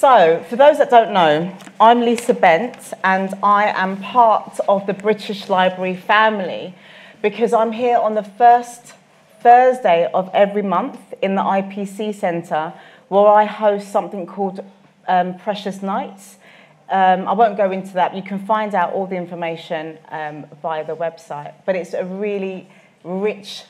So, for those that don't know, I'm Lisa Bent and I am part of the British Library family because I'm here on the first Thursday of every month in the IPC Centre where I host something called Precious Nights. I won't go into that. You can find out all the information via the website, but it's a really rich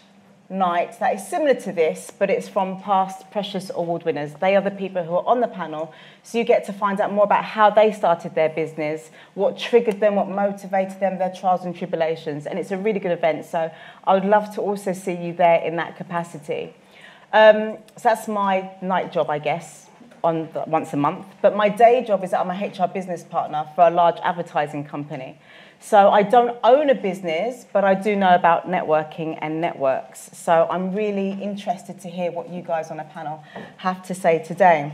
night that is similar to this, but it's from past Precious Award winners. They are the people who are on the panel, so you get to find out more about how they started their business, what triggered them, what motivated them, their trials and tribulations, and it's a really good event, so I would love to also see you there in that capacity. So that's my night job, I guess, once a month, but my day job is that I'm a HR business partner for a large advertising company. So I don't own a business, but I do know about networking and networks. So I'm really interested to hear what you guys on the panel have to say today.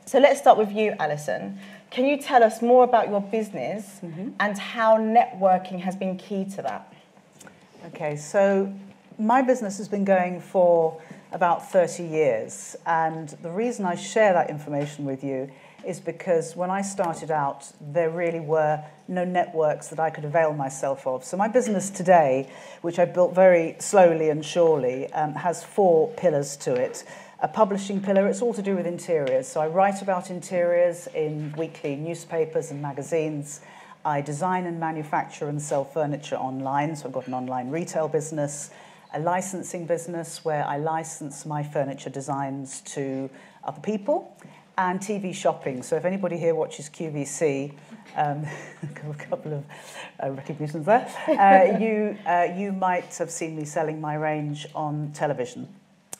So let's start with you, Alison. Can you tell us more about your business and how networking has been key to that? Okay, so my business has been going for about 30 years. And the reason I share that information with you is because when I started out, there really were no networks that I could avail myself of. So my business today, which I built very slowly and surely, has 4 pillars to it. A publishing pillar, it's all to do with interiors. So I write about interiors in weekly newspapers and magazines. I design and manufacture and sell furniture online. So I've got an online retail business, a licensing business where I license my furniture designs to other people, and TV shopping. So if anybody here watches QVC, a couple of recognitions there, you might have seen me selling my range on television.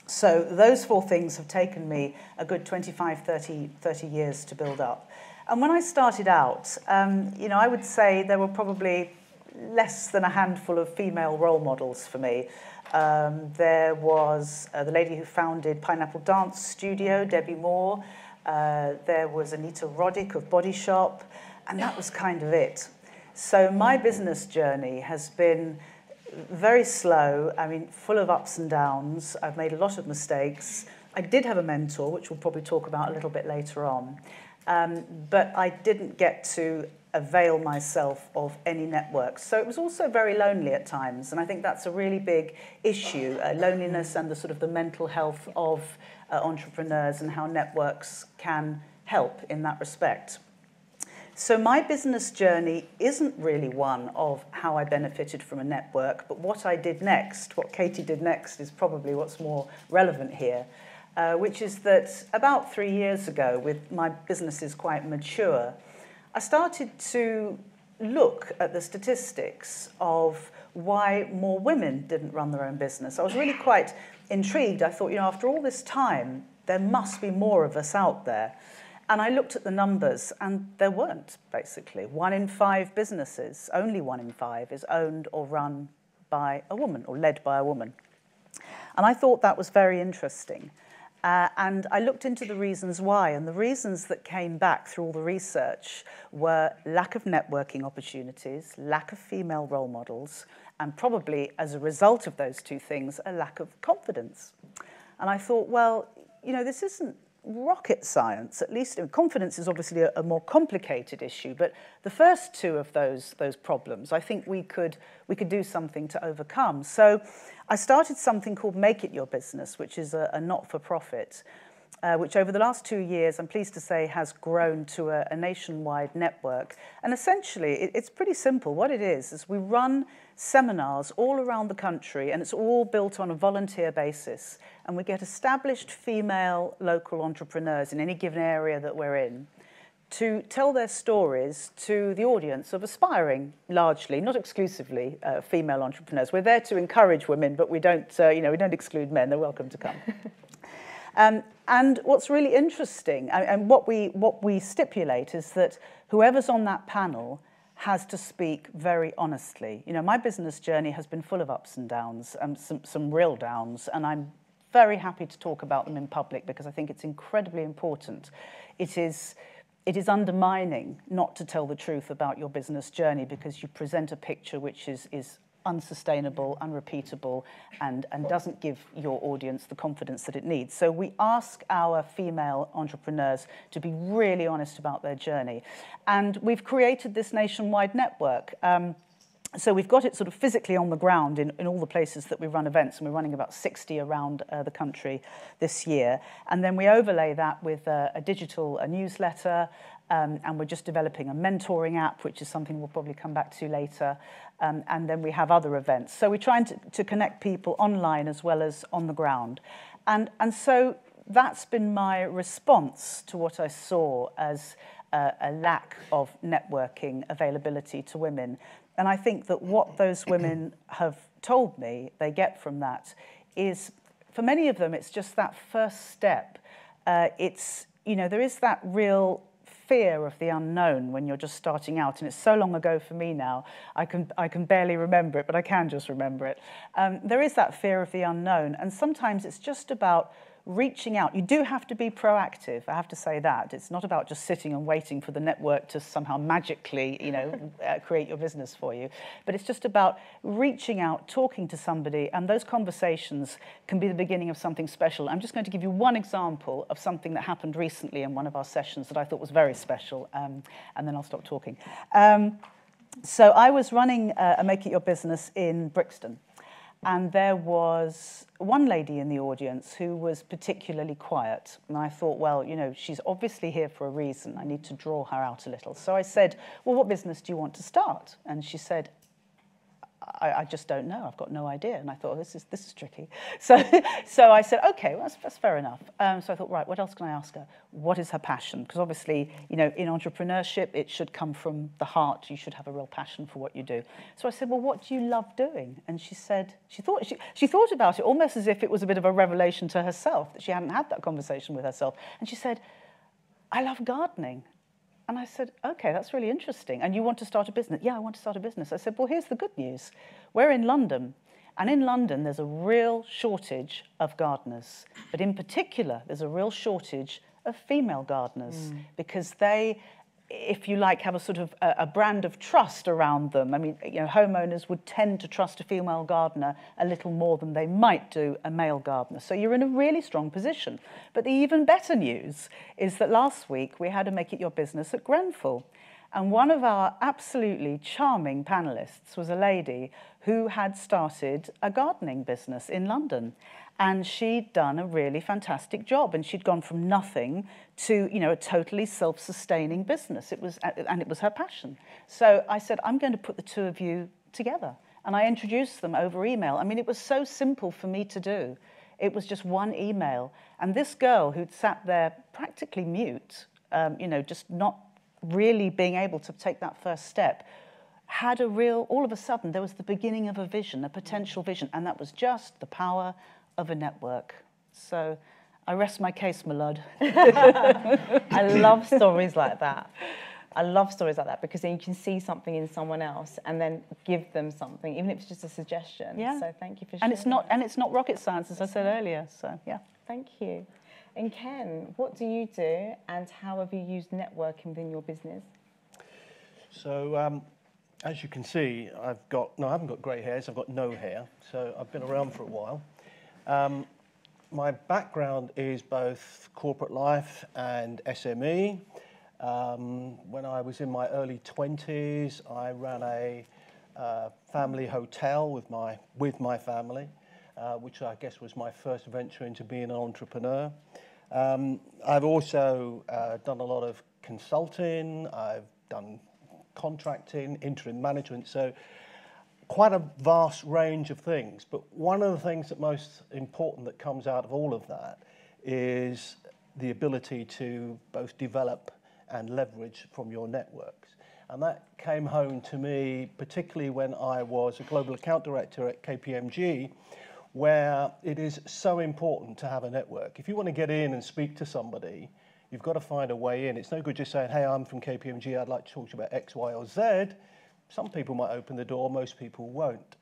So those 4 things have taken me a good 25, 30 years to build up. And when I started out, I would say there were probably less than a handful of female role models for me. There was the lady who founded Pineapple Dance Studio, Debbie Moore. There was Anita Roddick of Body Shop, and that was kind of it. So my business journey has been very slow, full of ups and downs. I've made a lot of mistakes. I did have a mentor, which we'll probably talk about a little bit later on, but I didn't get to avail myself of any networks. So it was also very lonely at times, and I think that's a really big issue, loneliness and the sort of the mental health of entrepreneurs and how networks can help in that respect. So my business journey isn't really one of how I benefited from a network, but what I did next, what Katie did next, is probably what's more relevant here, which is that about 3 years ago, with my businesses quite mature, I started to look at the statistics of why more women didn't run their own business. I was really quite intrigued. I thought, after all this time, there must be more of us out there. And I looked at the numbers, and there weren't, basically. 1 in 5 businesses, only 1 in 5, is owned or run by a woman, or led by a woman. And I thought that was very interesting. And I looked into the reasons why, and the reasons that came back through all the research were lack of networking opportunities, lack of female role models, and probably as a result of those 2 things, a lack of confidence. And I thought, well, this isn't rocket science, at least. Confidence is obviously a more complicated issue, but the first 2 of those problems, I think we could do something to overcome. So I started something called Make It Your Business, which is a not-for-profit, which over the last 2 years, I'm pleased to say, has grown to a nationwide network. And essentially, it's pretty simple. What it is we run seminars all around the country, and it's all built on a volunteer basis. And we get established female local entrepreneurs in any given area that we're in to tell their stories to the audience of aspiring, largely, not exclusively, female entrepreneurs. We're there to encourage women, but we don't exclude men. They're welcome to come. And what's really interesting, and what we stipulate, is that whoever's on that panel has to speak very honestly. My business journey has been full of ups and downs, some real downs, and I'm very happy to talk about them in public because I think it's incredibly important. It is undermining not to tell the truth about your business journey because you present a picture which is unsustainable, unrepeatable, and doesn't give your audience the confidence that it needs. So we ask our female entrepreneurs to be really honest about their journey. And we've created this nationwide network. So we've got it sort of physically on the ground in all the places that we run events, and we're running about 60 around the country this year. And then we overlay that with a digital newsletter, and we're just developing a mentoring app, which is something we'll probably come back to later. And then we have other events. So we're trying to connect people online as well as on the ground. And so that's been my response to what I saw as a lack of networking availability to women. And I think that what those women have told me they get from that is, for many of them, it's just that first step. It's, you know, there is that real fear of the unknown when you're just starting out, and it's so long ago for me now, I can barely remember it, but I can just remember it. There is that fear of the unknown, and sometimes it's just about reaching out. You do have to be proactive, I have to say that. It's not about just sitting and waiting for the network to somehow magically, you know, create your business for you. But it's just about reaching out, talking to somebody, and those conversations can be the beginning of something special. I'm just going to give you one example of something that happened recently in one of our sessions that I thought was very special, and then I'll stop talking. So I was running a Make It Your Business in Brixton. And there was one lady in the audience who was particularly quiet. And I thought, well, you know, she's obviously here for a reason. I need to draw her out a little. So I said, well, what business do you want to start? And she said, I just don't know. I've got no idea. And I thought, this is tricky. So I said, okay, well, that's fair enough. So I thought, right, what else can I ask her? What is her passion? Because obviously, you know, in entrepreneurship, it should come from the heart. You should have a real passion for what you do. So I said, well, what do you love doing? And she said, she thought about it almost as if it was a bit of a revelation to herself, that she hadn't had that conversation with herself. And she said, I love gardening. And I said, okay, that's really interesting. And you want to start a business? Yeah, I want to start a business. I said, well, here's the good news. We're in London. And in London, there's a real shortage of gardeners. But in particular, there's a real shortage of female gardeners because they, if you like, have a sort of a brand of trust around them. I mean, you know, homeowners would tend to trust a female gardener a little more than they might do a male gardener. So you're in a really strong position. But the even better news is that last week we had a Make It Your Business at Grenfell. And one of our absolutely charming panellists was a lady who had started a gardening business in London. And she'd done a really fantastic job, and she'd gone from nothing to, you know, a totally self-sustaining business. It was her passion. So I said, I'm going to put the two of you together. And I introduced them over email. I mean, it was so simple for me to do. It was just one email. And this girl who'd sat there practically mute, you know, just not really being able to take that first step, had a real, all of a sudden, there was the beginning of a vision, a potential vision, and that was just the power of a network. So I rest my case, my lord. I love stories like that. I love stories like that because then you can see something in someone else and then give them something, even if it's just a suggestion. Yeah. So thank you for sharing. And it's not rocket science, as I said earlier. So yeah. Thank you. And Ken, what do you do, and how have you used networking within your business? So, as you can see, I haven't got grey hairs, I've got no hair, so I've been around for a while. My background is both corporate life and SME. When I was in my early 20s, I ran a family hotel with my family, which I guess was my first venture into being an entrepreneur. I've also done a lot of consulting, I've done contracting, interim management, so quite a vast range of things. But one of the things that most important that comes out of all of that is the ability to both develop and leverage from your networks. And that came home to me, particularly when I was a global account director at KPMG, where it is so important to have a network. If you want to get in and speak to somebody, you've got to find a way in. It's no good just saying, hey, I'm from KPMG, I'd like to talk to you about X, Y, or Z. Some people might open the door, most people won't.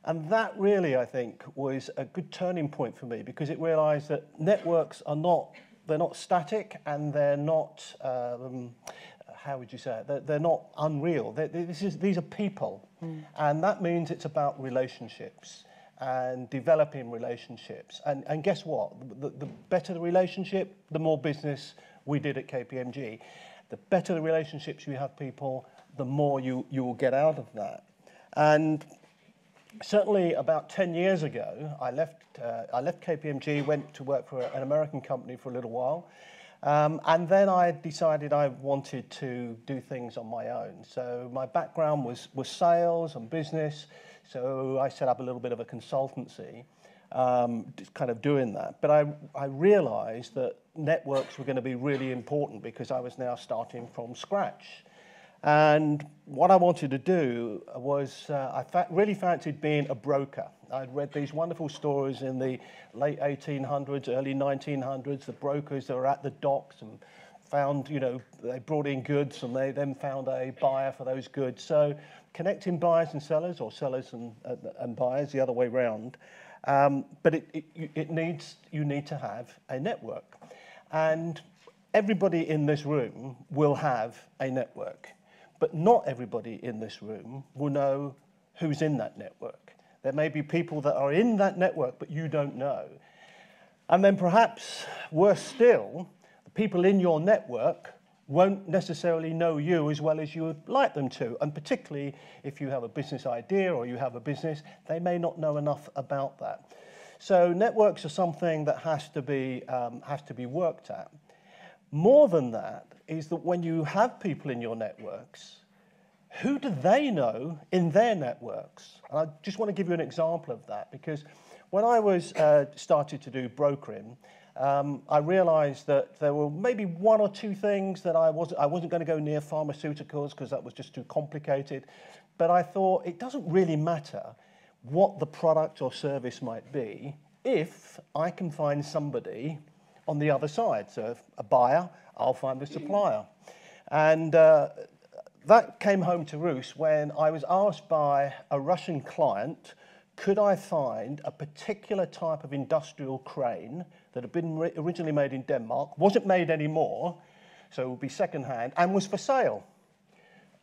And that really, I think, was a good turning point for me, because it realized that networks are not, they're not static, and they're not how would you say it? They're not unreal. These are people. And that means it's about relationships and developing relationships. And guess what? The better the relationship, the more business we did at KPMG. The better the relationships you have people, the more you will get out of that. And certainly about 10 years ago, I left KPMG, went to work for an American company for a little while. And then I decided I wanted to do things on my own. So my background was sales and business. So I set up a little bit of a consultancy, kind of doing that. But I realized that networks were going to be really important because I was now starting from scratch. And what I wanted to do was, really fancied being a broker. I'd read these wonderful stories in the late 1800s, early 1900s, the brokers that were at the docks and found, they brought in goods and they then found a buyer for those goods. So connecting buyers and sellers, or sellers and buyers, the other way round. But you need to have a network. And everybody in this room will have a network. But not everybody in this room will know who's in that network. There may be people that are in that network, but you don't know. And then perhaps, worse still, the people in your network won't necessarily know you as well as you would like them to. And particularly if you have a business idea or you have a business, they may not know enough about that. So networks are something that has to be worked at. More than that is that when you have people in your networks, who do they know in their networks? And I just want to give you an example of that, because when I started to do brokering, I realized that there were maybe one or two things that I wasn't going to go near pharmaceuticals because that was just too complicated. But I thought it doesn't really matter what the product or service might be if I can find somebody on the other side. So if a buyer, I'll find the supplier. And that came home to roost when I was asked by a Russian client, could I find a particular type of industrial crane that had been originally made in Denmark, wasn't made anymore, so it would be secondhand, and was for sale.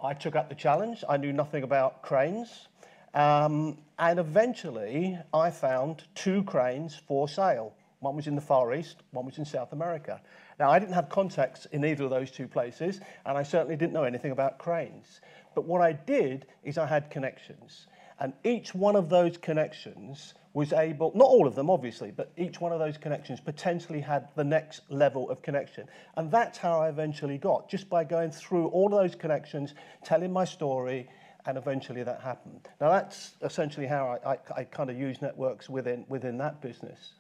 I took up the challenge. I knew nothing about cranes. And eventually, I found 2 cranes for sale. One was in the Far East, one was in South America. Now, I didn't have contacts in either of those 2 places, and I certainly didn't know anything about cranes. But what I did is I had connections. And each one of those connections was able, not all of them, obviously, but each one of those connections potentially had the next level of connection. And that's how I eventually got, just by going through all of those connections, telling my story, and eventually that happened. Now, that's essentially how I kind of use networks within that business.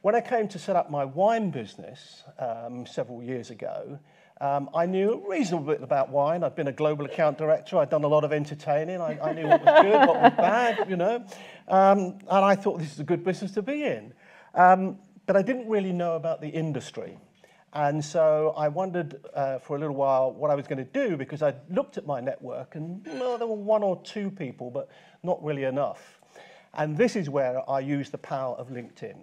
When I came to set up my wine business several years ago, I knew a reasonable bit about wine. I'd been a global account director. I'd done a lot of entertaining. I knew what was good, what was bad, and I thought this is a good business to be in. But I didn't really know about the industry. And so I wondered for a little while what I was going to do, because I looked at my network and there were 1 or 2 people, but not really enough. And this is where I use the power of LinkedIn,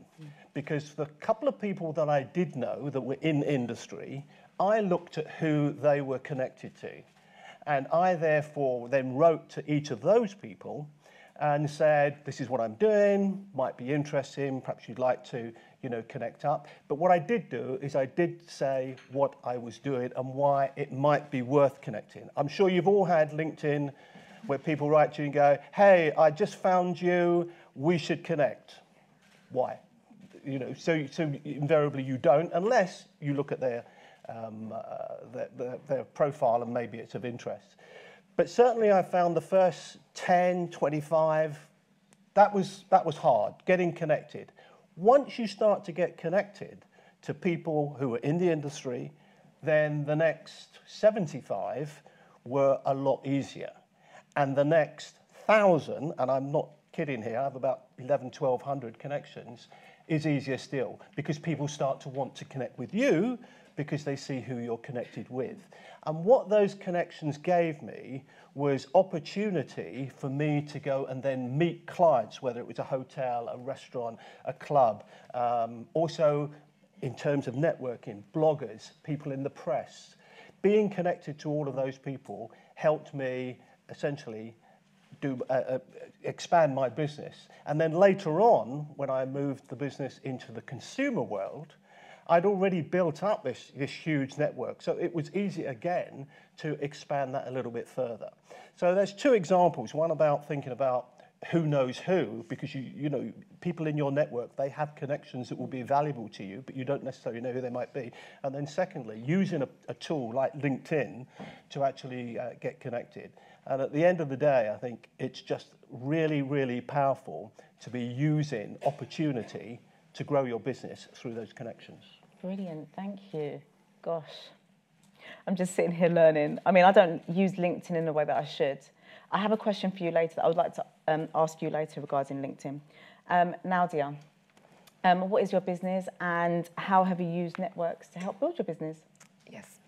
because the couple of people that I did know that were in industry, I looked at who they were connected to. And I therefore then wrote to each of those people and said, this is what I'm doing, might be interesting, perhaps you'd like to, connect up. But what I did do is I did say what I was doing and why it might be worth connecting. I'm sure you've all had LinkedIn where people write to you and go, hey, I just found you, we should connect. Why? So invariably you don't, unless you look at their profile and maybe it's of interest. But certainly I found the first 10, 25, that was hard, getting connected. Once you start to get connected to people who are in the industry, then the next 75 were a lot easier. And the next 1,000, and I'm not kidding here, I have about 1,100 connections, is easier still, because people start to want to connect with you because they see who you're connected with. And what those connections gave me was opportunity for me to go and then meet clients, whether it was a hotel, a restaurant, a club. Also, in terms of networking, bloggers, people in the press, being connected to all of those people helped me essentially expand my business. And then later on, when I moved the business into the consumer world, I'd already built up this huge network. So it was easy again to expand that a little bit further. So there's two examples, one about thinking about who knows who, because you know, people in your network, they have connections that will be valuable to you, but you don't necessarily know who they might be. And then secondly, using a tool like LinkedIn to actually get connected. And at the end of the day, I think it's just really, really powerful to be using opportunity to grow your business through those connections. Brilliant, thank you. Gosh, I'm just sitting here learning. I mean, I don't use LinkedIn in the way that I should. I have a question for you later that I would like to ask you later regarding LinkedIn. Naudia, what is your business and how have you used networks to help build your business? Yes.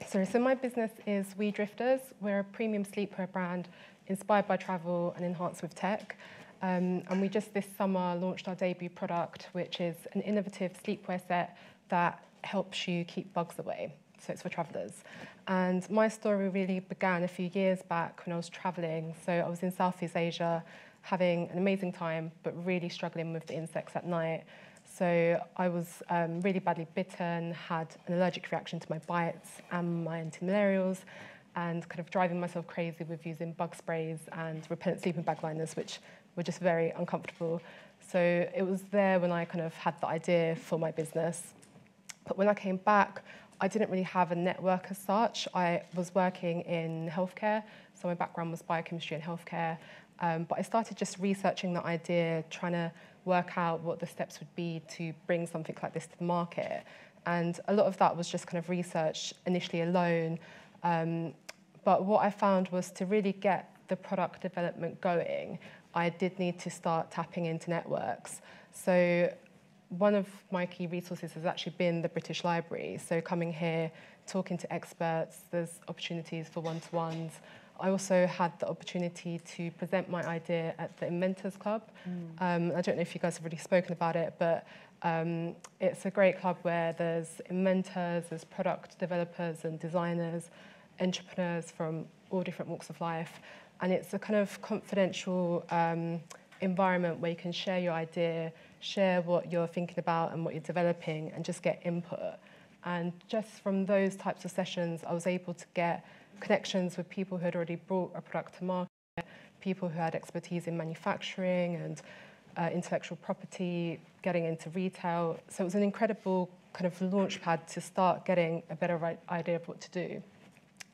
So my business is We Drifters. We're a premium sleepwear brand inspired by travel and enhanced with tech. And we just this summer launched our debut product, which is an innovative sleepwear set that helps you keep bugs away. So it's for travellers. And my story really began a few years back when I was travelling. So I was in Southeast Asia, having an amazing time, but really struggling with the insects at night. So I was really badly bitten, had an allergic reaction to my bites and my antimalarials, and kind of driving myself crazy with using bug sprays and repellent sleeping bag liners, which were just very uncomfortable. So it was there when I kind of had the idea for my business. But when I came back, I didn't really have a network as such. I was working in healthcare, so my background was biochemistry and healthcare. But I started just researching the idea, trying to work out what the steps would be to bring something like this to the market. And a lot of that was just kind of research initially alone. But what I found was to really get the product development going, I did need to start tapping into networks. So one of my key resources has actually been the British Library. So coming here, talking to experts, there's opportunities for one-to-ones. I also had the opportunity to present my idea at the Inventors Club. I don't know if you guys have already spoken about it, but it's a great club where there's inventors, there's product developers and designers, entrepreneurs from all different walks of life. And it's a kind of confidential environment where you can share your idea, share what you're thinking about and what you're developing, and just get input. And just from those types of sessions, I was able to get connections with people who had already brought a product to market, people who had expertise in manufacturing and intellectual property, getting into retail. So it was an incredible kind of launch pad to start getting a better idea of what to do.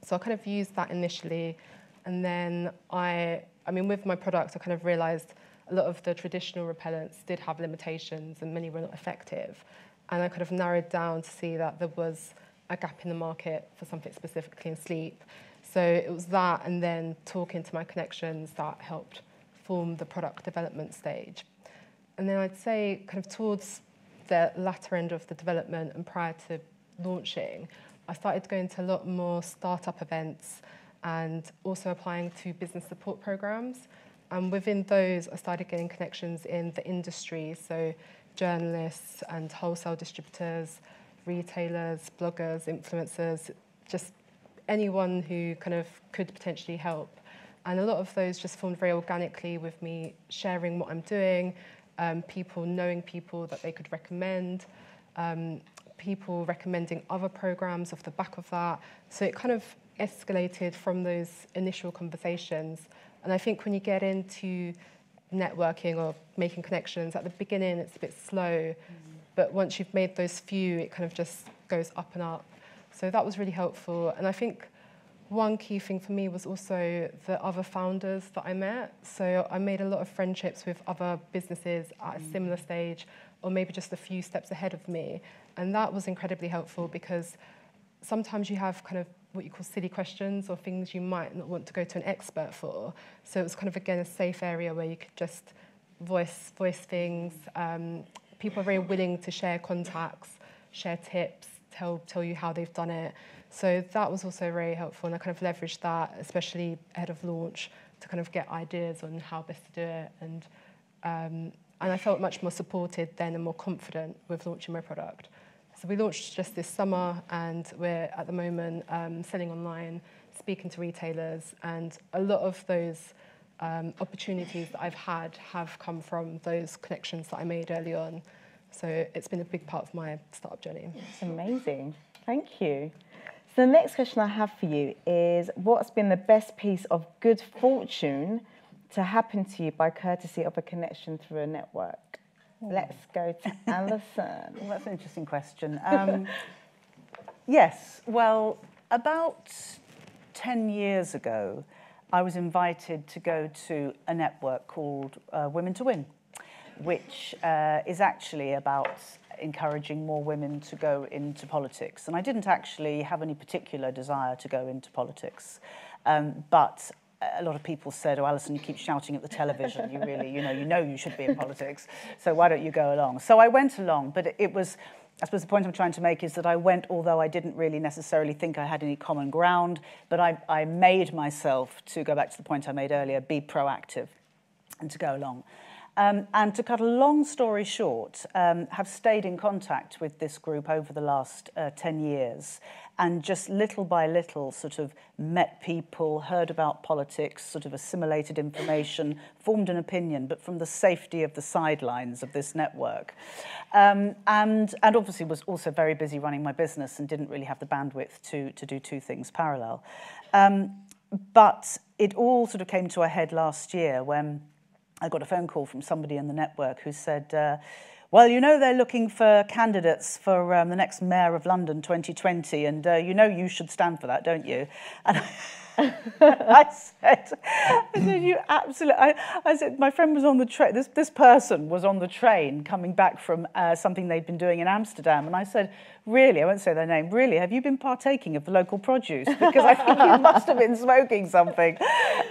So I kind of used that initially, and then I mean, with my product, I kind of realised a lot of the traditional repellents did have limitations and many were not effective. And I kind of narrowed down to see that there was a gap in the market for something specifically in sleep. So it was that, and then talking to my connections that helped form the product development stage. And then I'd say kind of towards the latter end of the development and prior to launching, I started going to a lot more startup events and also applying to business support programs. And within those, I started getting connections in the industry, so journalists and wholesale distributors, retailers, bloggers, influencers, just anyone who kind of could potentially help. And a lot of those just formed very organically with me sharing what I'm doing, people knowing people that they could recommend, people recommending other programs off the back of that. So it kind of escalated from those initial conversations. And I think when you get into networking or making connections, at the beginning it's a bit slow, but once you've made those few, it kind of just goes up and up. So that was really helpful. And I think one key thing for me was also the other founders that I met. So I made a lot of friendships with other businesses at a similar stage, or maybe just a few steps ahead of me. And that was incredibly helpful because sometimes you have kind of what you call silly questions or things you might not want to go to an expert for. So it was kind of, again, a safe area where you could just voice things. People are very willing to share contacts, share tips, tell you how they've done it. So that was also very helpful, and I kind of leveraged that, especially ahead of launch, to kind of get ideas on how best to do it. And I felt much more supported then and more confident with launching my product. So we launched just this summer, and we're at the moment selling online, speaking to retailers, and a lot of those opportunities that I've had have come from those connections that I made early on. So it's been a big part of my startup journey. It's amazing. Thank you. So the next question I have for you is, what's been the best piece of good fortune to happen to you by courtesy of a connection through a network? Let's go to Alison. Well, that's an interesting question. Yes, well, about 10 years ago, I was invited to go to a network called Women to Win, which is actually about encouraging more women to go into politics. And I didn't actually have any particular desire to go into politics, but a lot of people said, "Oh, Alison, you keep shouting at the television. You really, you know you should be in politics. So why don't you go along?" So I went along, but it was, I suppose the point I'm trying to make is that I went, although I didn't really necessarily think I had any common ground, but I made myself, to go back to the point I made earlier, be proactive and to go along. And to cut a long story short, have stayed in contact with this group over the last 10 years, and just little by little sort of met people, heard about politics, sort of assimilated information, formed an opinion, but from the safety of the sidelines of this network. And obviously was also very busy running my business and didn't really have the bandwidth to do two things parallel. But it all sort of came to a head last year when I got a phone call from somebody in the network who said, well, you know, they're looking for candidates for the next Mayor of London 2020, and you know you should stand for that, don't you? And I said, you absolutely, I said, my friend was on the train, this person was on the train coming back from something they'd been doing in Amsterdam, and I said, really, I won't say their name, really, have you been partaking of the local produce? Because I think you must have been smoking something.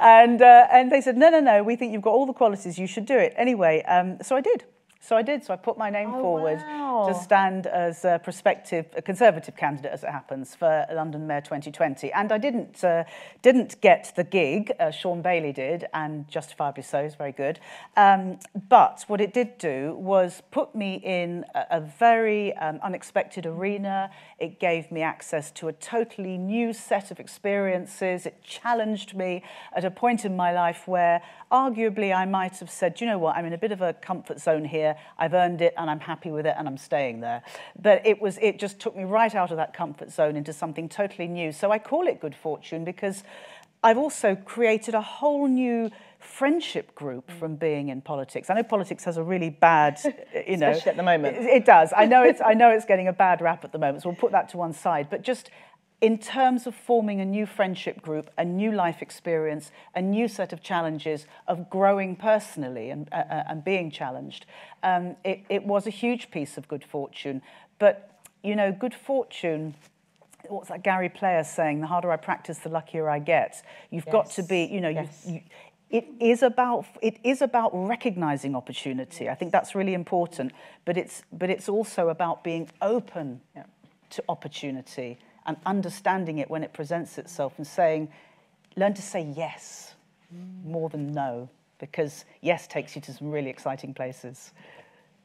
And they said, no, we think you've got all the qualities, you should do it. Anyway, so I did. So I put my name forward to stand as a Conservative candidate, as it happens, for London Mayor 2020. And I didn't get the gig, Sean Bailey did, and justifiably so, it's very good. But what it did do was put me in a very unexpected arena. It gave me access to a totally new set of experiences. It challenged me at a point in my life where arguably I might have said, you know what, I'm in a bit of a comfort zone here. I've earned it and I'm happy with it and I'm staying there. But it just took me right out of that comfort zone into something totally new. So I call it good fortune because I've also created a whole new friendship group from being in politics. I know politics has a really bad, especially at the moment. It does. I know it's getting a bad rap at the moment, so we'll put that to one side. But just in terms of forming a new friendship group, a new life experience, a new set of challenges of growing personally and being challenged, it was a huge piece of good fortune. But, you know, good fortune, what's that Gary Player saying? The harder I practice, the luckier I get. You've got to be, you know, it is about recognizing opportunity. I think that's really important. But it's also about being open to opportunity and understanding it when it presents itself and learn to say yes more than no, because yes takes you to some really exciting places.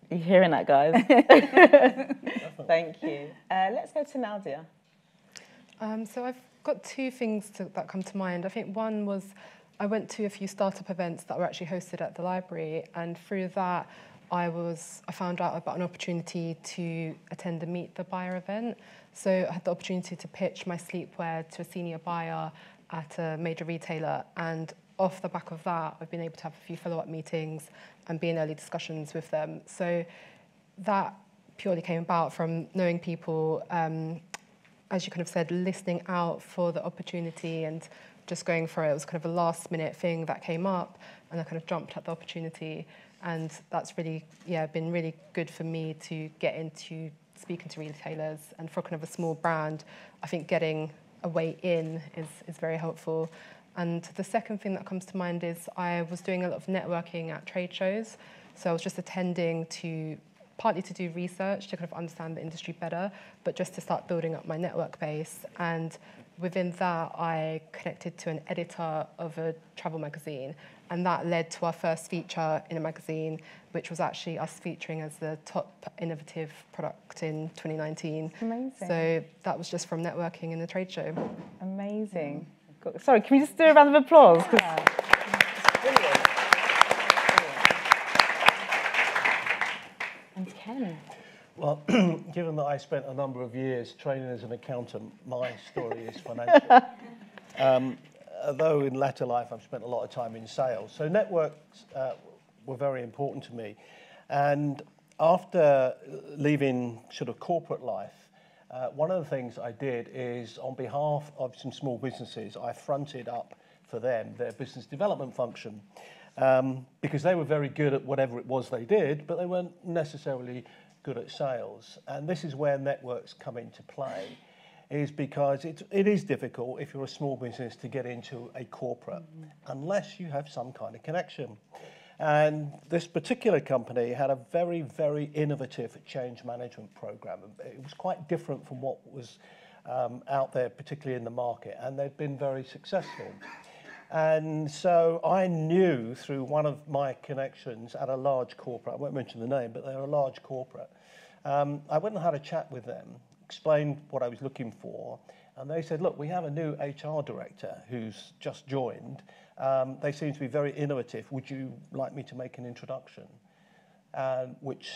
You're hearing that, guys? Thank you. Let's go to Naudia. So I've got two things that come to mind. I think one was I went to a few startup events that were actually hosted at the library, and through that I found out about an opportunity to attend a Meet the Buyer event. So I had the opportunity to pitch my sleepwear to a senior buyer at a major retailer, and off the back of that, I've been able to have a few follow-up meetings and be in early discussions with them. So that purely came about from knowing people, as you kind of said, listening out for the opportunity and just going for it. It was kind of a last-minute thing that came up, and I kind of jumped at the opportunity. And that's really, been really good for me to get into speaking to retailers. And for kind of a small brand, I think getting a way in is very helpful. And the second thing that comes to mind is I was doing a lot of networking at trade shows. So I was just attending partly to do research, to kind of understand the industry better, but just to start building up my network base. And within that, I connected to an editor of a travel magazine, and that led to our first feature in a magazine, which was actually us featuring as the top innovative product in 2019. Amazing. So that was just from networking in the trade show. Amazing. Sorry, can we just do a round of applause? Yeah. Brilliant. And Ken. Well, given that I spent a number of years training as an accountant, my story is financial. Although in latter life I've spent a lot of time in sales. So networks were very important to me. And after leaving sort of corporate life, one of the things I did is, on behalf of some small businesses, I fronted up for them their business development function. Because they were very good at whatever it was they did, but they weren't necessarily good at sales. And this is where networks come into play, is because it is difficult if you're a small business to get into a corporate, unless you have some kind of connection. And this particular company had a very, very innovative change management program. It was quite different from what was out there, particularly in the market, and they'd been very successful. And so I knew through one of my connections at a large corporate, I won't mention the name, but they're a large corporate. I went and had a chat with them, explained what I was looking for, and they said, look, we have a new HR director who's just joined. They seem to be very innovative. Would you like me to make an introduction? Which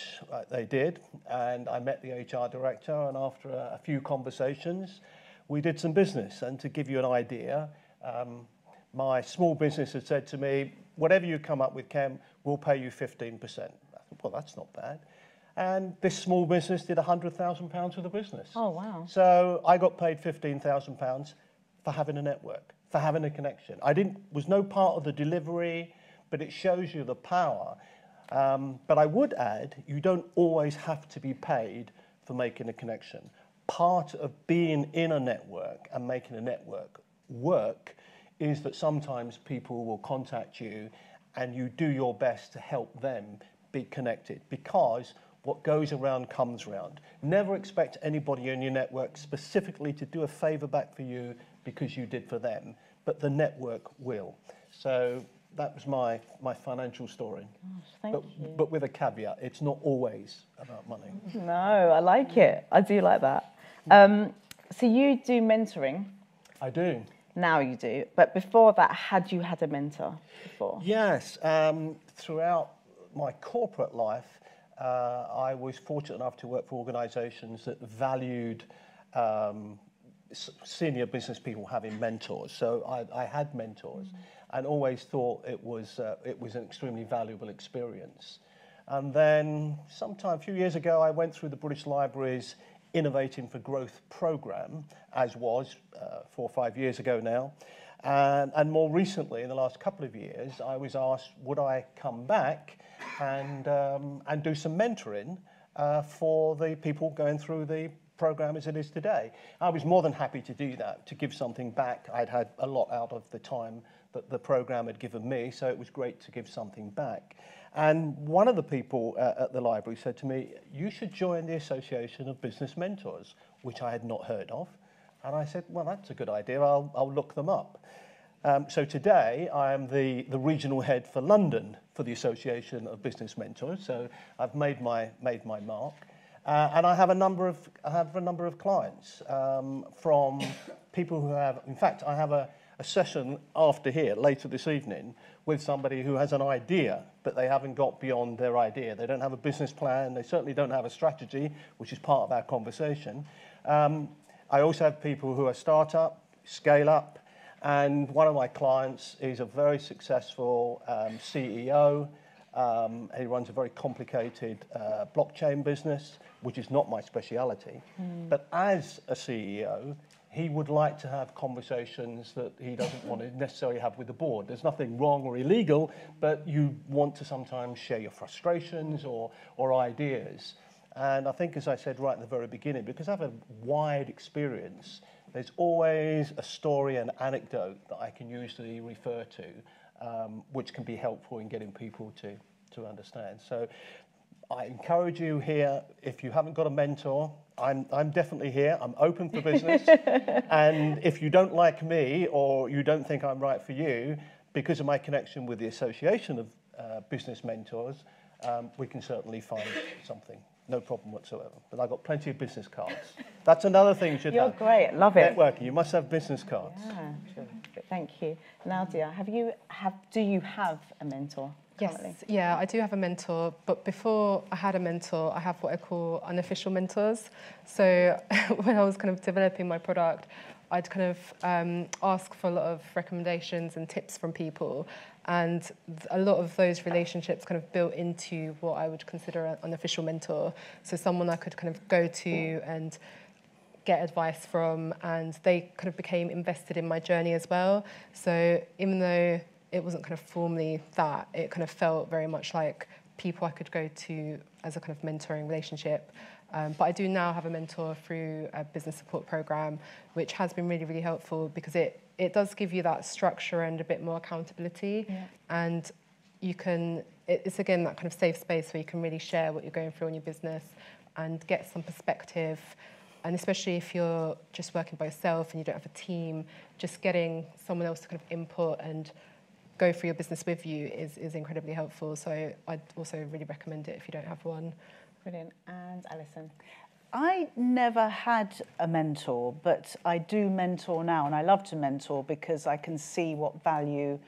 they did, and I met the HR director, and after a few conversations, we did some business. And to give you an idea, my small business had said to me, whatever you come up with, Ken, we'll pay you 15%. I thought, well, that's not bad. And this small business did £100,000 worth of business. Oh, wow. So I got paid £15,000 for having a network, for having a connection. Was no part of the delivery, but it shows you the power. But I would add, you don't always have to be paid for making a connection. Part of being in a network and making a network work is that sometimes people will contact you and you do your best to help them be connected, because what goes around comes around. Never expect anybody in your network specifically to do a favour back for you because you did for them, but the network will. So that was my financial story. Thank you. But with a caveat, it's not always about money. No, I like it. I do like that. So you do mentoring. I do. Now you do. But before that, had you had a mentor before? Yes. Throughout my corporate life, I was fortunate enough to work for organisations that valued senior business people having mentors. So I had mentors, and always thought it was an extremely valuable experience. And then a few years ago, I went through the British Library's Innovating for Growth programme, as was 4 or 5 years ago now. And more recently, in the last couple of years, I was asked, would I come back and do some mentoring for the people going through the programme as it is today. I was more than happy to do that, to give something back. I'd had a lot out of the time that the programme had given me, so it was great to give something back. And one of the people at the library said to me, you should join the Association of Business Mentors, which I had not heard of. And I said, well, that's a good idea. I'll look them up. So today I am the regional head for London for the Association of Business Mentors. So I've made my mark, and I have a number of clients from people who have. In fact, I have a session after here later this evening with somebody who has an idea, but they haven't got beyond their idea. They don't have a business plan. They certainly don't have a strategy, which is part of our conversation. I also have people who are start-up, scale-up, and one of my clients is a very successful CEO. He runs a very complicated blockchain business, which is not my speciality. But as a CEO, he would like to have conversations that he doesn't want to necessarily have with the board. There's nothing wrong or illegal, but you want to sometimes share your frustrations or ideas. And I think, as I said right at the very beginning, because I have a wide experience, there's always a story and anecdote that I can usually refer to, which can be helpful in getting people to understand. So I encourage you here, if you haven't got a mentor, I'm definitely here. I'm open for business. And if you don't like me or you don't think I'm right for you, because of my connection with the Association of Business Mentors, we can certainly find something. No problem whatsoever. But I've got plenty of business cards. That's another thing you should have. You're great. Love it. Networking. You must have business cards. Yeah, sure. Thank you. Naudia, do you have a mentor? Currently? Yes, yeah, I do have a mentor, but before I had a mentor, I have what I call unofficial mentors. So when I was kind of developing my product, I'd kind of ask for a lot of recommendations and tips from people, and a lot of those relationships kind of built into what I would consider an unofficial mentor. So someone I could kind of go to and get advice from, and they kind of became invested in my journey as well. So even though it wasn't kind of formally that, it kind of felt very much like people I could go to as a kind of mentoring relationship. But I do now have a mentor through a business support program, which has been really, really helpful because it does give you that structure and a bit more accountability. Yeah. And you can, it's again that kind of safe space where you can really share what you're going through in your business and get some perspective. And especially if you're just working by yourself and you don't have a team, just getting someone else to kind of input and go through your business with you is incredibly helpful. So I'd also really recommend it if you don't have one. Brilliant. And Alison? I never had a mentor, but I do mentor now, and I love to mentor because I can see what value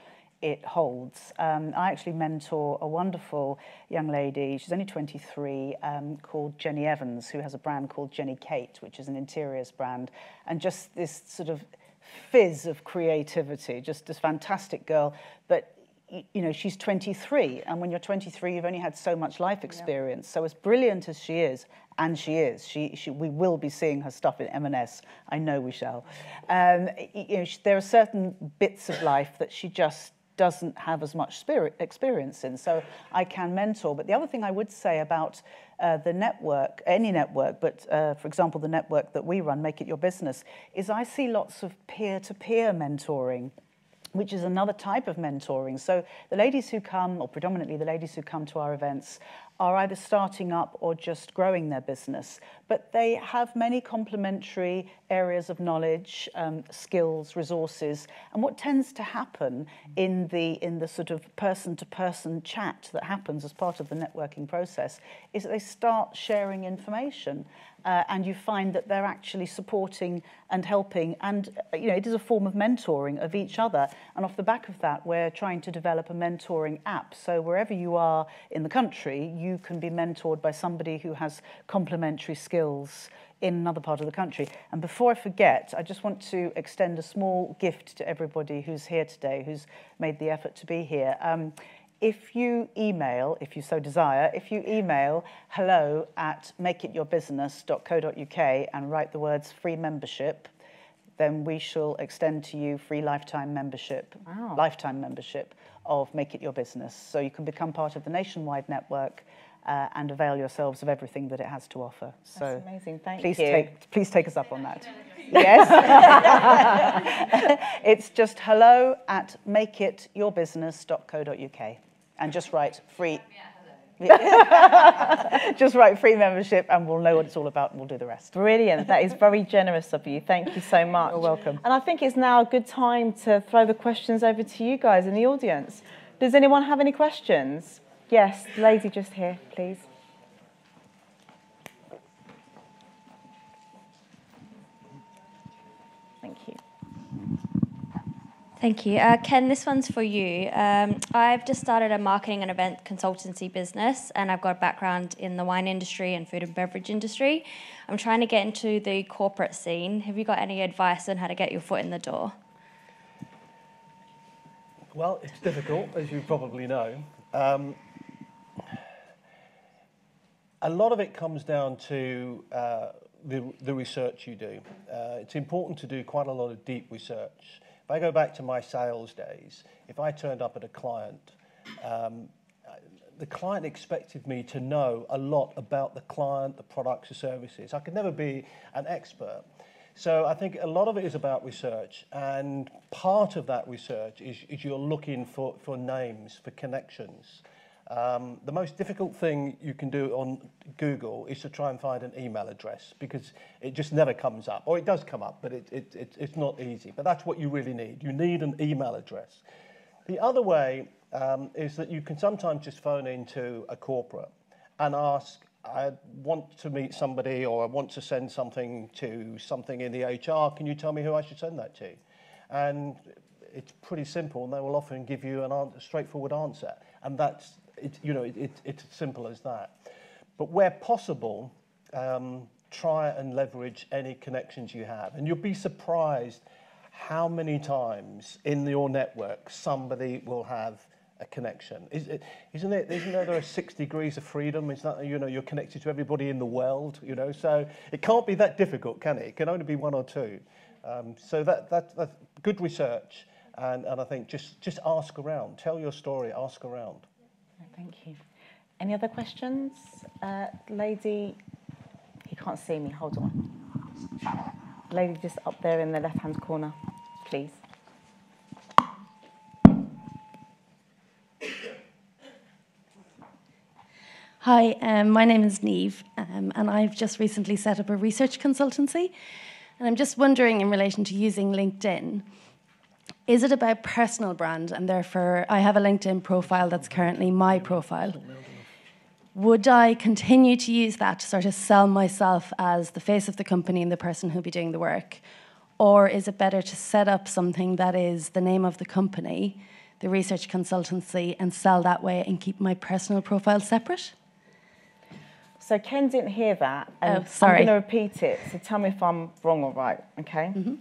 it holds. I actually mentor a wonderful young lady, she's only 23, called Jenny Evans, who has a brand called Jenny Kate, which is an interiors brand, and just this sort of fizz of creativity, just this fantastic girl. But you know, she's 23, and when you're 23, you've only had so much life experience. Yeah. So as brilliant as she is, and she is, we will be seeing her stuff in M&S. I know we shall. You know, there are certain bits of life that she just doesn't have as much experience in. So I can mentor. But the other thing I would say about the network, any network, but for example, the network that we run, Make It Your Business, is I see lots of peer-to-peer mentoring, which is another type of mentoring. So the ladies who come, or predominantly the ladies who come to our events, are either starting up or just growing their business. But they have many complementary areas of knowledge, skills, resources. And what tends to happen in the sort of person-to-person chat that happens as part of the networking process is that they start sharing information. And you find that they're actually supporting and helping, and you know, it is a form of mentoring of each other. And off the back of that, we're trying to develop a mentoring app. So wherever you are in the country, you can be mentored by somebody who has complementary skills in another part of the country. And before I forget, I just want to extend a small gift to everybody who's here today, who's made the effort to be here. If you email, if you so desire, if you email hello@makeityourbusiness.co.uk and write the words free membership, then we shall extend to you free lifetime membership, lifetime membership of Make It Your Business. So you can become part of the nationwide network and avail yourselves of everything that it has to offer. So that's amazing, thank you. Please take us up on that. Yes. It's just hello@makeityourbusiness.co.uk. And just write free. Just write free membership and we'll know what it's all about and we'll do the rest. Brilliant. That is very generous of you. Thank you so much. You're welcome. And I think it's now a good time to throw the questions over to you guys in the audience. Does anyone have any questions? Yes, the lady just here, please. Thank you. Thank you. Ken, this one's for you. I've just started a marketing and event consultancy business, and I've got a background in the wine industry and food and beverage industry. I'm trying to get into the corporate scene. Have you got any advice on how to get your foot in the door? Well, it's difficult, as you probably know. A lot of it comes down to the research you do. It's important to do quite a lot of deep research. If I go back to my sales days, if I turned up at a client, the client expected me to know a lot about the client, the products, the services. I could never be an expert. So I think a lot of it is about research, and part of that research is you're looking for names, for connections. The most difficult thing you can do on Google is to try and find an email address, because it just never comes up. Or it does come up, but it's not easy. But that's what you really need. You need an email address. The other way is that you can sometimes just phone into a corporate and ask, I want to meet somebody, or I want to send something to something in the HR. Can you tell me who I should send that to? And it's pretty simple, and they will often give you a straightforward answer. And that's, it's as simple as that. But where possible, try and leverage any connections you have. And you'll be surprised how many times in your network somebody will have a connection. Isn't there 6 degrees of freedom? It's not, you're connected to everybody in the world, so it can't be that difficult, can it? It can only be 1 or 2. So that's good research, and I think just ask around. Tell your story, ask around. Thank you. Any other questions? Lady, he can't see me, hold on. Lady just up there in the left-hand corner, please. Hi, my name is Neve, and I've just recently set up a research consultancy. And I'm just wondering, in relation to using LinkedIn, is it about personal brand? And therefore, I have a LinkedIn profile that's currently my profile. Would I continue to use that to sort of sell myself as the face of the company and the person who'll be doing the work? Or is it better to set up something that is the name of the company, the research consultancy, and sell that way and keep my personal profile separate? So Ken didn't hear that, and sorry. I'm going to repeat it, so tell me if I'm wrong or right, okay? Mm-hmm.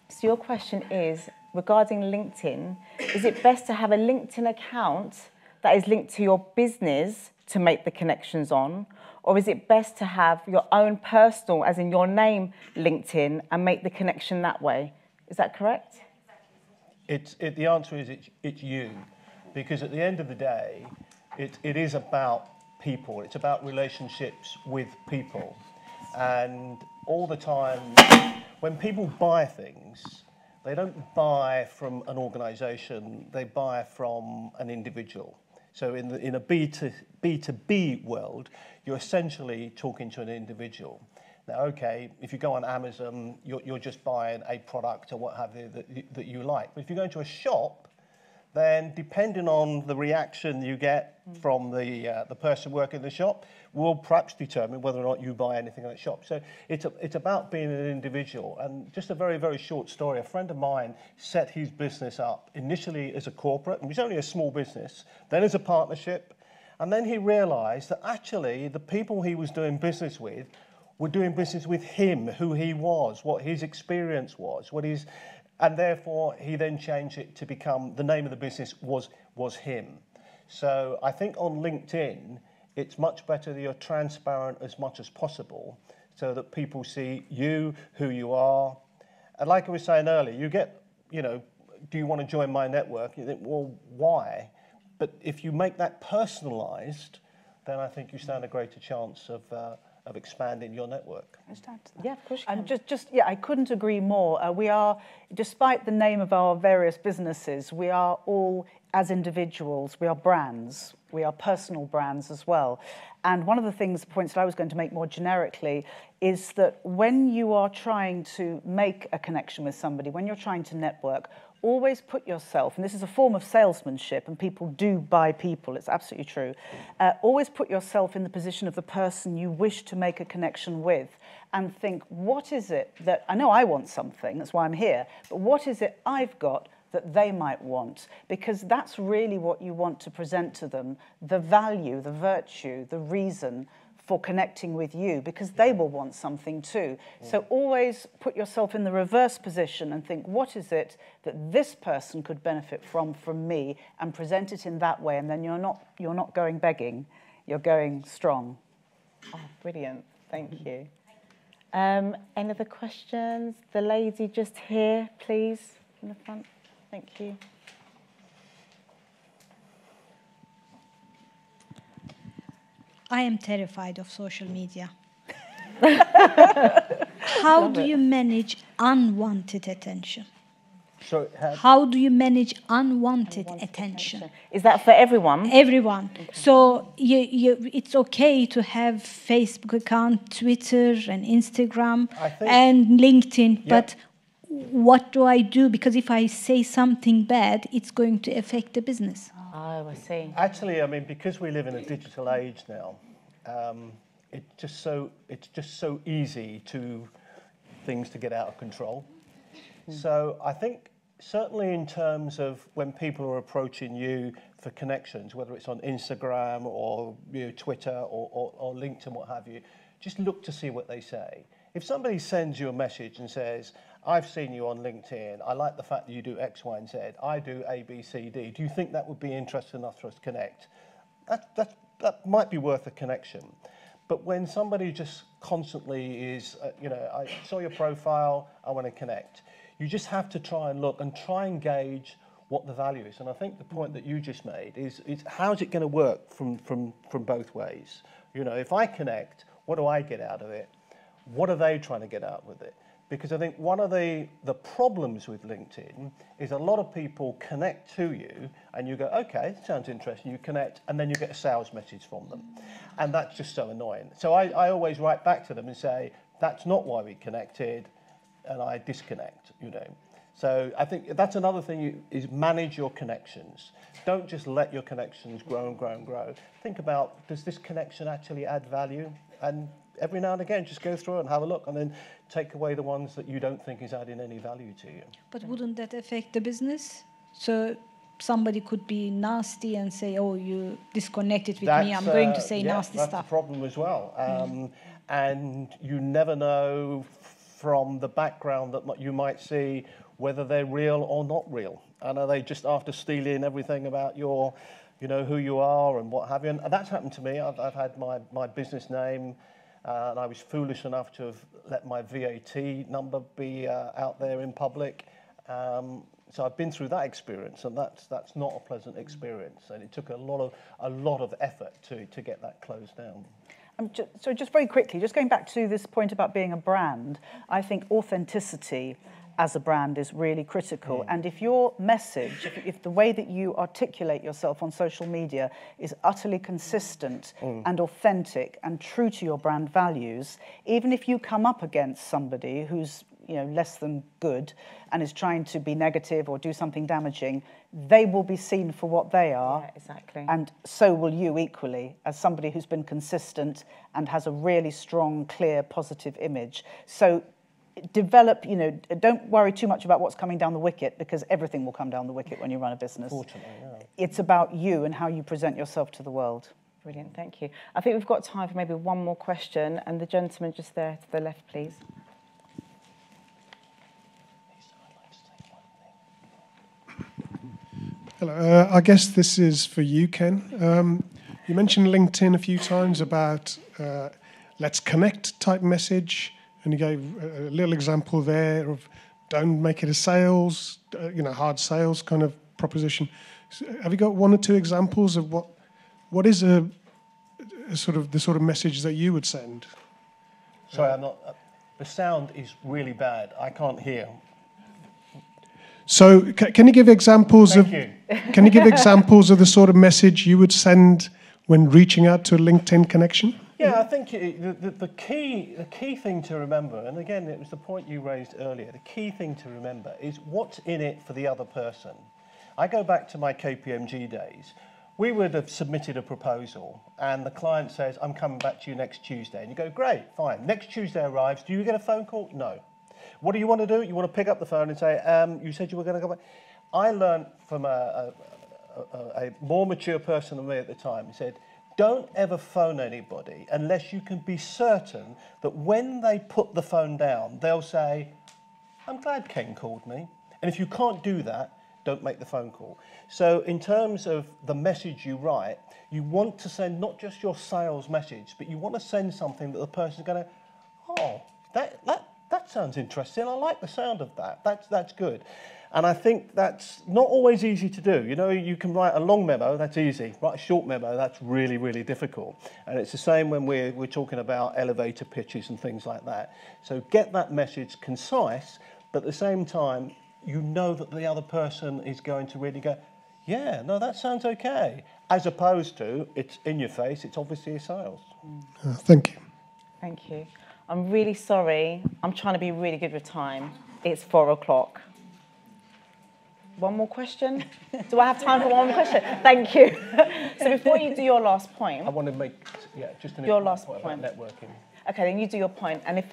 So your question is, regarding LinkedIn, is it best to have a LinkedIn account that is linked to your business to make the connections on, or is it best to have your own personal, as in your name, LinkedIn, and make the connection that way? Is that correct? The answer is it's you, because at the end of the day, it is about people. It's about relationships with people. And all the time, when people buy things, they don't buy from an organisation, they buy from an individual. So in a B2B world, you're essentially talking to an individual. Now, okay, if you go on Amazon, you're just buying a product or what have you that you like. But if you go into a shop, then depending on the reaction you get from the person working in the shop will perhaps determine whether or not you buy anything in that shop. So it's about being an individual. And just a very, very short story. A friend of mine set his business up initially as a corporate, and it was only a small business, then as a partnership, and then he realised that actually the people he was doing business with were doing business with him, who he was, what his experience was, and therefore he then changed it to become, the name of the business was him. So I think on LinkedIn, it's much better that you're transparent as much as possible so that people see you, who you are. And like I was saying earlier, you get, do you want to join my network? You think, well, why? But if you make that personalised, then I think you stand a greater chance of expanding your network. Just add to that. Yeah, of course you And can. I couldn't agree more. We are, despite the name of our various businesses, we are all, as individuals, we are brands. We are personal brands as well. And one of the points that I was going to make more generically is that when you are trying to make a connection with somebody, when you're trying to network, always put yourself, and this is a form of salesmanship, and people do buy people, it's absolutely true, always put yourself in the position of the person you wish to make a connection with and think, what is it that, I know I want something, that's why I'm here, but what is it I've got that they might want? Because that's really what you want to present to them, the value, the virtue, the reason for connecting with you, because they will want something too. So always put yourself in the reverse position and think, what is it that this person could benefit from me, and present it in that way, and then you're not going begging, you're going strong. Oh, brilliant. Thank you. Any other questions? The lady just here, please, in the front. Thank you. I am terrified of social media. How do you manage unwanted attention? So, How do you manage unwanted attention? Is that for everyone? Everyone. So it's okay to have Facebook account, Twitter, and Instagram, and LinkedIn, but what do I do? Because if I say something bad, it's going to affect the business. Oh, I see. Actually, I mean, because we live in a digital age now, it's just so easy to things to get out of control. So I think certainly in terms of when people are approaching you for connections, whether it's on Instagram or Twitter or LinkedIn, what have you, just look to see what they say. If somebody sends you a message and says, I've seen you on LinkedIn, I like the fact that you do X, Y, and Z, I do A, B, C, D, do you think that would be interesting enough for us to connect? That might be worth a connection. But when somebody just constantly is, I saw your profile, I want to connect, you just have to try and look and try and gauge what the value is. And I think the point that you just made is how's it going to work from both ways? If I connect, what do I get out of it? What are they trying to get out with it? Because I think one of the problems with LinkedIn is a lot of people connect to you and you go, okay, sounds interesting, you connect, and then you get a sales message from them. And that's just so annoying. So I always write back to them and say, that's not why we connected, and I disconnect, So I think that's another thing is manage your connections. Don't just let your connections grow and grow and grow. Think about, does this connection actually add value? And every now and again, just go through it and have a look, and then take away the ones that you don't think is adding any value to you. But wouldn't that affect the business? So somebody could be nasty and say, oh, you disconnected with me, I'm going to say nasty stuff. That's a problem as well. And you never know from the background that you might see whether they're real or not real. And are they just after stealing everything about your, who you are and what have you? And that's happened to me. I've had my business name, and I was foolish enough to have let my VAT number be out there in public. So I've been through that experience, and that's not a pleasant experience. And it took a lot of effort to get that closed down. So just very quickly, just going back to this point about being a brand, I think authenticity as a brand is really critical. And if your message, if the way that you articulate yourself on social media is utterly consistent and authentic and true to your brand values, even if you come up against somebody who's less than good and is trying to be negative or do something damaging, they will be seen for what they are. Yeah, exactly. And so will you equally, as somebody who's been consistent and has a really strong, clear, positive image. So develop, don't worry too much about what's coming down the wicket, because everything will come down the wicket when you run a business. Fortunately, yeah. It's about you and how you present yourself to the world. Brilliant, thank you. I think we've got time for maybe one more question, and the gentleman just there to the left, please. Hello, I guess this is for you, Ken. You mentioned LinkedIn a few times about let's connect type message, and you gave a little example there of don't make it a sales, hard sales kind of proposition. So have you got one or two examples of what is a sort of the sort of message that you would send? Sorry, I'm not. The sound is really bad. I can't hear. So can you give examples Can you give examples of the sort of message you would send when reaching out to a LinkedIn connection? Yeah, I think the key thing to remember, and again, it was the point you raised earlier, the key thing to remember is what's in it for the other person. I go back to my KPMG days. We would have submitted a proposal, and the client says, I'm coming back to you next Tuesday. And you go, great, fine. Next Tuesday arrives. Do you get a phone call? No. What do you want to do? You want to pick up the phone and say, you said you were going to go back. I learned from a more mature person than me at the time. He said, don't ever phone anybody unless you can be certain that when they put the phone down, they'll say, I'm glad Ken called me. And if you can't do that, don't make the phone call. So in terms of the message you write, you want to send not just your sales message, but you want to send something that the person's going to, oh, that sounds interesting. I like the sound of that. That's good. And I think that's not always easy to do. You can write a long memo, that's easy. Write a short memo, that's really, really difficult. And it's the same when we're talking about elevator pitches and things like that. So get that message concise, but at the same time, you know that the other person is going to really go, yeah, no, that sounds okay. As opposed to, it's in your face, it's obviously a sales. Thank you. Thank you. I'm really sorry. I'm trying to be really good with time. It's 4 o'clock. One more question? Do I have time for one more question? Thank you. So before you do your last point... I want to make, just an your last point about networking. Okay, then you do your point. And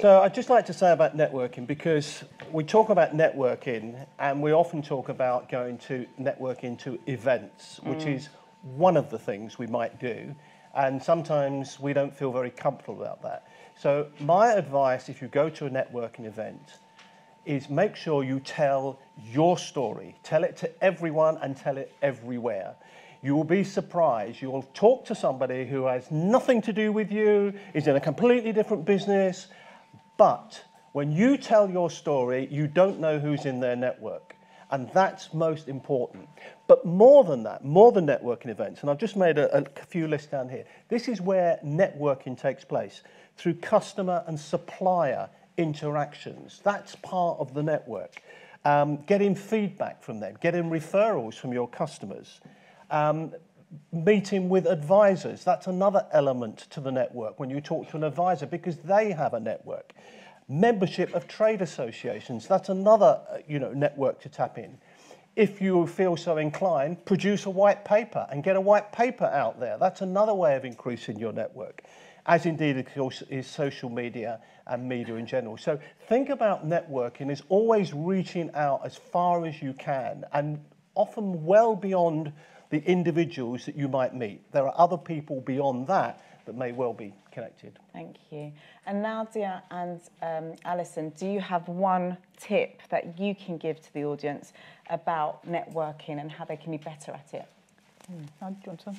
So I'd just like to say about networking, because we talk about networking and we often talk about going to networking to events, which is one of the things we might do. And sometimes we don't feel very comfortable about that. So my advice, if you go to a networking event, is make sure you tell your story. Tell it to everyone and tell it everywhere. You will be surprised. You will talk to somebody who has nothing to do with you, is in a completely different business, but when you tell your story, you don't know who's in their network. And that's most important. But more than that, more than networking events, and I've just made a few lists down here, this is where networking takes place, through customer and supplier interactions. That's part of the network. Getting feedback from them, getting referrals from your customers, meeting with advisors. That's another element to the network when you talk to an advisor, because they have a network. Membership of trade associations, that's another network to tap in. If you feel so inclined, produce a white paper and get a white paper out there. That's another way of increasing your network, as indeed, of course, is social media and media in general. So think about networking as always reaching out as far as you can, and often well beyond the individuals that you might meet. There are other people beyond that that may well be connected. Thank you. And Naudia and Alison, do you have one tip that you can give to the audience about networking and how they can be better at it? Do you want to?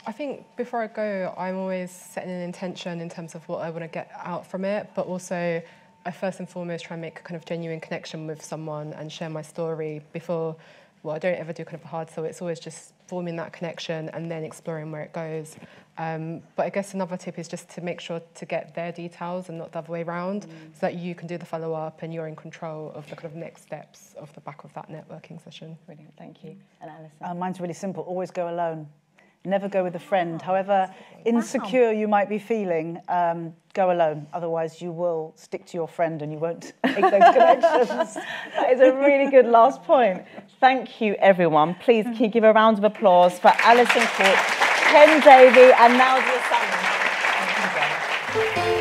I think before I go, I'm always setting an intention in terms of what I want to get out from it, but also I first and foremost try and make a kind of genuine connection with someone and share my story before, well, I don't ever do kind of a hard sell. It's always just forming that connection and then exploring where it goes. But I guess another tip is just to make sure to get their details and not the other way around, so that you can do the follow-up and you're in control of the kind of next steps off the back of that networking session. Brilliant, thank you. And Alison? Mine's really simple. Always go alone. Never go with a friend. However insecure you might be feeling, go alone. Otherwise, you will stick to your friend and you won't make those connections. That is a really good last point. Thank you, everyone. Please, can you give a round of applause for Alison Cork, Davey, and Naudia Salmon.